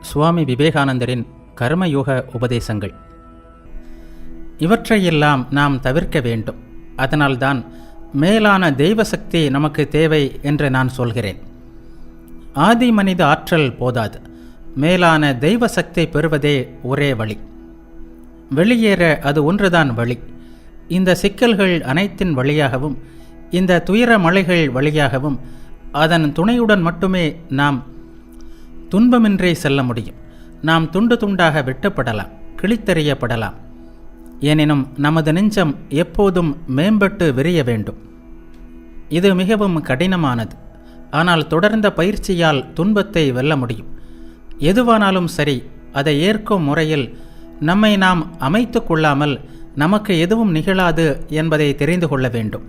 சுவாமி விவேகானந்தரின் கர்மயோக உபதேசங்கள். இவற்றையெல்லாம் நாம் தவிர்க்க வேண்டும். அதனால்தான் மேலான தெய்வ சக்தி நமக்கு தேவை என்று நான் சொல்கிறேன். ஆதி மனித ஆற்றல் போதாது. மேலான தெய்வ சக்தி பெறுவதே ஒரே வழி. வெளியேற அது ஒன்றுதான் வழி. இந்த சிக்கல்கள் அனைத்தின் வழியாகவும், இந்த துயர மலைகள் வழியாகவும் அதன் துணையுடன் மட்டுமே நாம் துன்பமின்றி செல்ல முடியும். நாம் துண்டு துண்டாக வெட்டப்படலாம், கிழித்தெறியப்படலாம். எனினும் நமது நெஞ்சம் எப்போதும் மேம்பட்டு விரிய வேண்டும். இது மிகவும் கடினமானது. ஆனால் தொடர்ந்த பயிற்சியால் துன்பத்தை வெல்ல முடியும். எதுவானாலும் சரி, அதை ஏற்கும் முறையில் நம்மை நாம் அமைத்து கொள்ளாமல் நமக்கு எதுவும் நிகழாது என்பதை தெரிந்து கொள்ள வேண்டும்.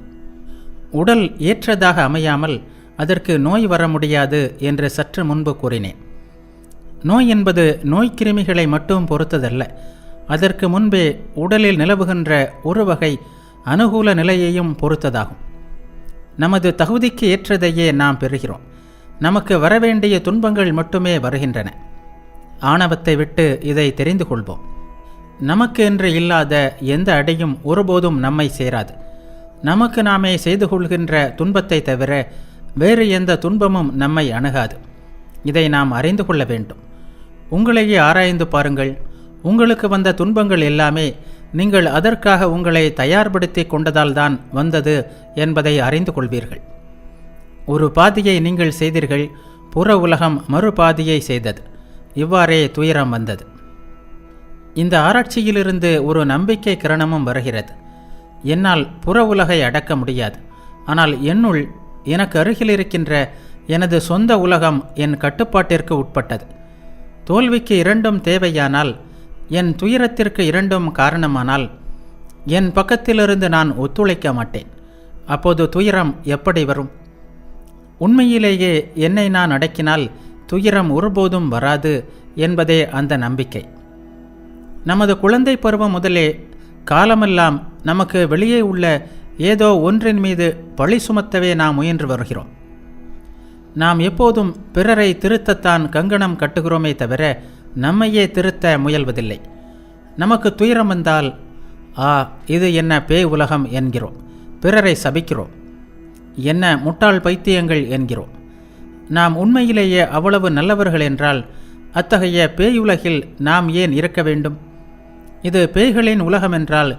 உடல் ஏற்றதாக அமையாமல் அதற்கு நோய் வர முடியாது என்று சற்று முன்பு கூறினேன். நோய் என்பது நோய்க்கிருமிகளை மட்டும் பொறுத்ததல்ல. அதற்கு முன்பே உடலில் நிலவுகின்ற ஒரு வகை அனுகூல நிலையையும் பொறுத்ததாகும். நமது தகுதிக்கு ஏற்றதையே நாம் பெறுகிறோம். நமக்கு வரவேண்டிய துன்பங்கள் மட்டுமே வருகின்றன. ஆணவத்தை விட்டு இதை தெரிந்து கொள்வோம். நமக்கு என்று இல்லாத எந்த அடையும் ஒருபோதும் நம்மை சேராது. நமக்கு நாமே செய்து கொள்கின்ற துன்பத்தை தவிர வேறு எந்த துன்பமும் நம்மை அணுகாது. இதை நாம் அறிந்து கொள்ள வேண்டும். உங்களையே ஆராய்ந்து பாருங்கள். உங்களுக்கு வந்த துன்பங்கள் எல்லாமே நீங்கள் அதற்காக உங்களை தயார்படுத்தி கொண்டதால்தான் வந்தது என்பதை அறிந்து கொள்வீர்கள். ஒரு பாதியை நீங்கள் செய்தீர்கள், புற உலகம் மறுபாதியை செய்தது. இவ்வாறே துயரம் வந்தது. இந்த ஆராய்ச்சியிலிருந்து ஒரு நம்பிக்கை கிரணமும் வருகிறது. என்னால் புற உலகை அடக்க முடியாது. ஆனால் என்னுள் எனக்கு அருகில் இருக்கின்ற எனது சொந்த உலகம் என் கட்டுப்பாட்டிற்கு உட்பட்டது. தோல்விக்கு இரண்டும் தேவையானால், என் துயரத்திற்கு இரண்டும் காரணமானால், என் பக்கத்திலிருந்து நான் ஒத்துழைக்க மாட்டேன். அப்போது துயரம் எப்படி வரும்? உண்மையிலேயே என்னை நான் அடக்கினால் துயரம் ஒருபோதும் வராது என்பதே அந்த நம்பிக்கை. நமது குழந்தை பருவம் முதலே காலமெல்லாம் நமக்கு வெளியே உள்ள ஏதோ ஒன்றின் மீது பழி சுமத்தவே நாம் முயன்று வருகிறோம். நாம் எப்போதும் பிறரை திருத்தத்தான் கங்கணம் கட்டுகிறோமே தவிர நம்மையே திருத்த முயல்வதில்லை. நமக்கு துயரம் வந்தால், இது என்ன பேய் உலகம் என்கிறோம். பிறரை சபிக்கிறோம். என்ன முட்டாள் பைத்தியங்கள் என்கிறோம். நாம் உண்மையிலேயே அவ்வளவு நல்லவர்கள் என்றால் அத்தகைய பேயுலகில் நாம் ஏன் இருக்க வேண்டும்? இது பேய்களின் உலகம் என்றால்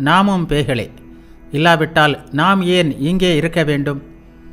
நாமும் பேய்களே. இல்லாவிட்டால் நாம் ஏன் இங்கே இருக்க வேண்டும்?